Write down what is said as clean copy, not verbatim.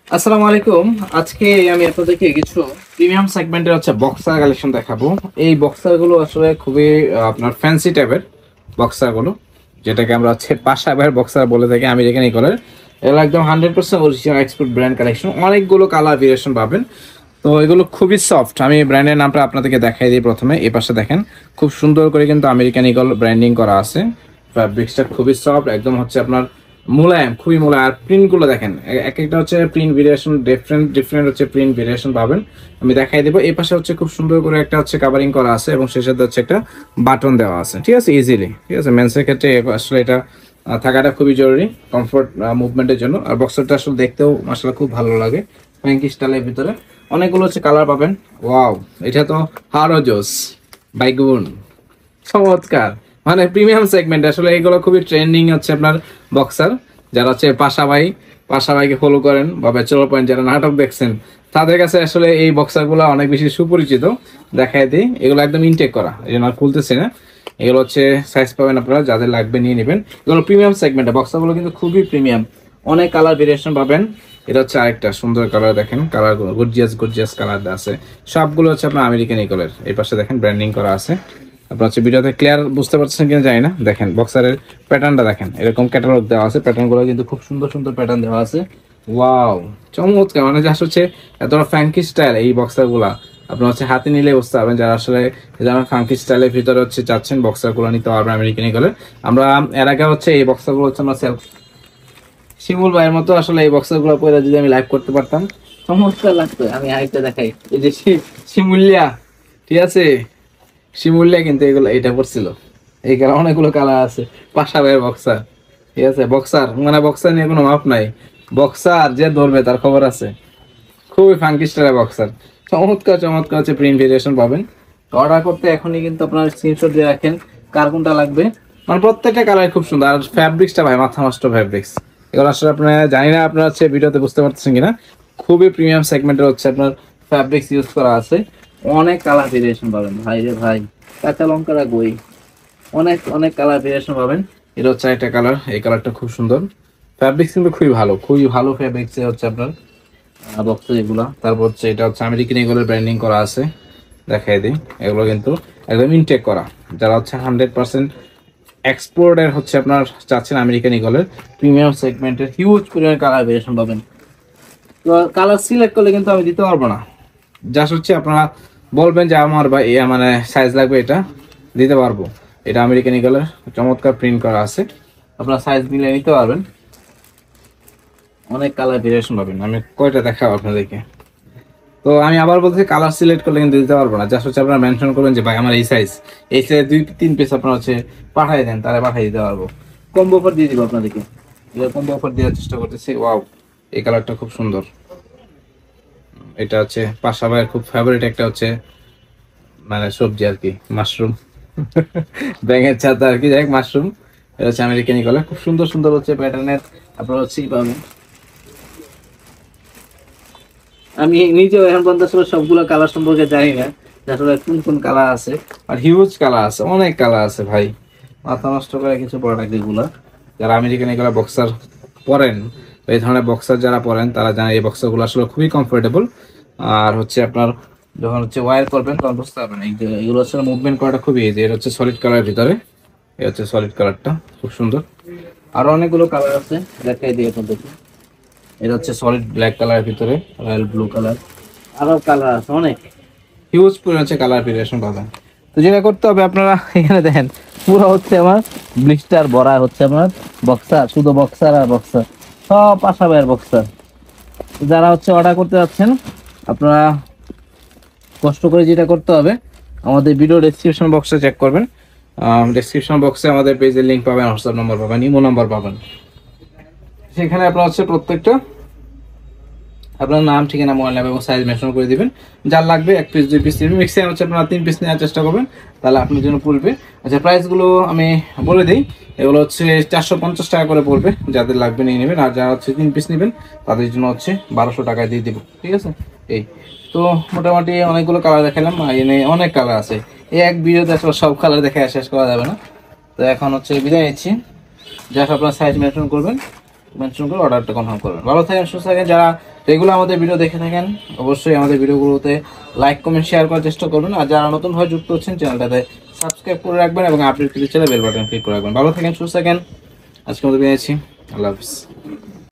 আসসালামু আলাইকুম। আজকে আমি আপনাদেরকে কিছু প্রিমিয়াম সেগমেন্টের বক্সার কালেকশন দেখাবো। এই বক্সার গুলো আসলে খুবই আপনার ফ্যান্সি টাইপের বক্সার গুলো, যেটাকে আমরা পাশা বাইর বক্সার বলে থাকি আমেরিকান ইকলের। এগুলো একদম 100% অরিজিনাল এক্সপোর্ট ব্র্যান্ড কালেকশন। অনেকগুলো কালার ভেরিয়েশন পাবেন। তো এগুলো খুবই সফট। আমি ব্র্যান্ডের নামটা আপনাদেরকে দেখাই দিই। প্রথমে এই পাশে দেখেন, খুব সুন্দর করে কিন্তু আমেরিকান ইগল ব্র্যান্ডিং করা আছে। ফ্যাব্রিক্সটা খুবই সফট, একদম আপনার মোলায়েম, খুবই মোলায়েম। আর প্রিন্টগুলো দেখেন, এক একটা print variation, different different print variation পাবেন। আমি দেখাই দেবো। এই পাশে খুব সুন্দর করে একটা কাভারিং করা আছে এবং শেষের একটা বাটন দেওয়া আছে। ঠিক আছে, ইজিলি। ঠিক আছে, মেন্সের ক্ষেত্রে আসলে এটা থাকাটা খুবই জরুরি কমফোর্ট মুভমেন্টের জন্য। আর বক্সারটা আসলে দেখতেও মাশাআল্লাহ খুব ভালো লাগে। ফ্র্যাঙ্কি স্টাইলের ভিতরে অনেকগুলো কালার পাবেন। ওয়াও, এটা তো আরো জোস, বাইগুন, চমৎকার। মানে প্রিমিয়াম সেগমেন্ট আসলে এগুলো খুবই ট্রেন্ডিং আপনার বক্সার। যারা পাশাভাইকে ফলো করেন বা ব্যাচেলর পয়েন্ট যারা নাটক দেখছেন, তাদের কাছে আসলে এই বক্সারগুলো অনেক বেশি সুপরিচিত। দেখাই দিই, এগুলো একদম ইনটেক করা, এই জন্য খুলতেছে না। এগুলো সাইজ পাবেন আপনারা, যাদের লাগবে নিয়ে নেবেন। এগুলো প্রিমিয়াম সেগমেন্টের বক্সারগুলো, কিন্তু খুবই প্রিমিয়াম। অনেক কালার ভেরিয়েশন পাবেন। এটা আরেকটা সুন্দর কালার, দেখেন কালার গর্জিয়াস গর্জিয়াস কালার আছে। সবগুলো আপনার আমেরিকান ইগলের। এই পাশে দেখেন ব্র্যান্ডিং করা আছে। আপনার ভিডিওতে ক্লিয়ার বুঝতে পারছেন কিনা জানি না। দেখেন বক্সারের প্যাটার্নটা দেখেন, এরকম ক্যাটালগ দেওয়া আছে। প্যাটার্নগুলো কিন্তু খুব সুন্দর সুন্দর প্যাটার্ন দেওয়া আছে। ওয়াও, চমৎকার। মানে জাস্ট এতটা ফ্যাঙ্কি স্টাইল এই বক্সারগুলা আপনার হাতে নিলে বুঝতে পারবেন। যারা আসলে ফাঙ্কি স্টাইলের ভিতরে চাচ্ছেন বক্সারগুলো নিতে পারবেন আমেরিকান ইগলের। আমরা এর আগে এই বক্সারগুলো আমরা সেল শিমুল ভাইয়ের মতো আসলে এই বক্সারগুলো পরে যদি আমি লাইভ করতে পারতাম, চমৎকার লাগতো। আমি আরেকটা দেখাই, এই যে শিমুলিয়া। ঠিক আছে, শিমুলিয়া কিন্তু এগুলো এটা পড়ছিল। এই কালার অনেকগুলো কালার আছে। পাশা ভাইয়ের বক্সার। ঠিক আছে, বক্সার মানে বক্সার নিয়ে কোনো মাপ নাই। বক্সার যে ধরবে তার খবর আছে। খুবই ফাঙ্কি স্টাইলের বক্সার। চমৎকার চমৎকার প্রিন্ট ভেরিয়েশন পাবেন। অর্ডার করতে এখনই কিন্তু আপনার স্ক্রিনশট দিয়ে রাখেন কার কোনটা লাগবে। মানে প্রত্যেকটা কালার খুব সুন্দর। আর ফ্যাব্রিক্সটা ভাই মাথা নষ্ট ফ্যাব্রিক্স। এগুলো আসলে আপনার জানি না আপনার ভিডিওতে বুঝতে পারতেছেন কিনা। খুবই প্রিমিয়াম সেগমেন্টের আপনার ফ্যাব্রিক্স ইউজ করা আছে। অনেক কালার ভেরিয়েশন পাবেন ভাই রে ভাই। কাঁচা লঙ্কা রাখবই, অনেক অনেক কালার ভেরিয়েশন পাবেন। এটা একটা কালার, এই কালারটা খুব সুন্দর। ফ্যাব্রিক্স কিন্তু খুবই ভালো ফ্যাব্রিক্স আপনার বক্স এগুলা। তারপর এটা আমেরিকান ইগলের ব্র্যান্ডিং করা আছে। দেখাই দিই, এগুলো কিন্তু একদম ইনটেক করা। যারা 100% এক্সপোর্টের আপনার চাচ্ছেন আমেরিকান ইগলের প্রিমিয়াম সেগমেন্টের হিউজ পরিমাণ কালার ভেরিয়েশন পাবেন। তো কালার সিলেক্ট করলে কিন্তু আমি দিতে পারবো না। জাস্ট আপনারা বলবেন যে আমার বা মানে সাইজ লাগবে, এটা দিতে পারবো। এটা আমেরিকান ইগলের চমৎকার প্রিন্ট করা আছে। আপনারা সাইজ মিলিয়ে নিতে পারবেন। অনেক কালার ভেরিয়েশন পাবেন। আমি কয়টা দেখাবো আপনাদেরকে। তো আমি আবার বলছি, কালার সিলেক্ট করলে কিন্তু দিতে পারবো না। জাস্ট আপনারা মেনশন করবেন যে ভাই আমার এই সাইজ 2-3 পিস আপনারা পাঠিয়ে দেন, তাহলে পাঠিয়ে দিতে পারবো। কম্বো অফার দিয়ে দিব আপনাদেরকে। কম্বো অফার দেওয়ার চেষ্টা করতেছি। ওয়াও, এই কালারটা খুব সুন্দর। এটা পাশা ভাইয়ের খুব ফেভারিট একটা মানে সবজি আর কি, মাশরুম। ব্যাঙের ছাতা আর কি, যাই মাশরুম। এটা আমেরিকান ইগল। খুব সুন্দর সুন্দর প্যাটার্নের আপনারা পাবেন। আমি নিজেও এখন পর্যন্ত আসলে সবগুলো কালার সম্পর্কে জানি না, আসলে কোন কোন কালার আছে। আর হিউজ কালার আছে, অনেক কালার আছে ভাই। মাথা নষ্ট করে কিছু প্রোডাক্ট এগুলা। যারা আমেরিকান এগুলা বক্সার পরেন, এই ধরনের বক্সার যারা পরেন, তারা জানে এই বক্সারগুলো আসলে খুবই কমফোর্টেবল। আর আপনার যখন ওয়্যার করবেন তখন বুঝতে পারবেন এগুলো আসলে মুভমেন্ট করাটা খুবই ইজি। এটা সলিড কালারের ভিতরে। এটা সলিড কালারটা খুব সুন্দর। আরো অনেকগুলো কালার আছে, দেখাই দিই আপনাদেরকে। এটা সলিড ব্ল্যাক কালারের ভিতরে, রয়্যাল ব্লু কালার, আরো কালার আছে অনেক। হিউজ পরিমাণ কালার ভেরিয়েশন পাবেন। তো যেটা করতে হবে আপনারা, এখানে দেখেন পুরো আমার ব্লিস্টার ভরা আমার বক্সার, শুধু বক্সার আর বক্সার, সব পাশা ভাইয়ের বক্সার। যারা অর্ডার করতে যাচ্ছেন, আপনারা কষ্ট করে যেটা করতে হবে, আমাদের ভিডিও ডেসক্রিপশন বক্সে চেক করবেন। ডেসক্রিপশন বক্সে আমাদের পেজের লিঙ্ক পাবেন, হোয়াটসঅ্যাপ নাম্বার পাবেন, ইমো নাম্বার পাবেন। সেখানে আপনার প্রত্যেকটা আপনার নাম, ঠিকানা, মোবাইল নাম্বার এবং সাইজ মেনশন করে দিবেন। যার লাগবে 1 পিস 2 পিস নেবেন, ম্যাক্সিমাম আপনারা 3 পিস নেওয়ার চেষ্টা করবেন, তাহলে আপনার জন্য পড়বে। আচ্ছা, প্রাইসগুলো আমি বলে দিই। এগুলো 450 টাকা করে পড়বে, যাদের লাগবে নিয়ে নেবেন। আর যারা 3 পিস নেবেন তাদের জন্য 1200 টাকায় দিয়ে দেবো। ঠিক আছে, এই তো মোটামুটি অনেকগুলো কালার দেখালাম। এনে অনেক কালার আছে, এই এক ভিডিওতে আসলে সব কালার দেখে শেষ করা যাবে না। তো এখন বিদায় নিচ্ছি। জাস্ট আপনার সাইজ মেনশন করবেন, মেনশন করে অর্ডারটা কনফার্ম করবেন। ভালো থাকেন, সুস্থ থাকেন। যারা রেগুলার আমাদের ভিডিও দেখে থাকেন অবশ্যই আমাদের ভিডিওগুলোতে লাইক কমেন্ট শেয়ার করার চেষ্টা করবেন। আর যারা নতুন ভাবে যুক্ত হচ্ছেন চ্যানেলটাতে সাবস্ক্রাইব করে রাখবেন এবং আপডেট পেতে চাইলে বেল বাটন ক্লিক করে রাখবেন। ভালো থাকেন, সুস্থ থাকেন। আজকে আমাদের পেয়েছি, আল্লাহ হাফিজ।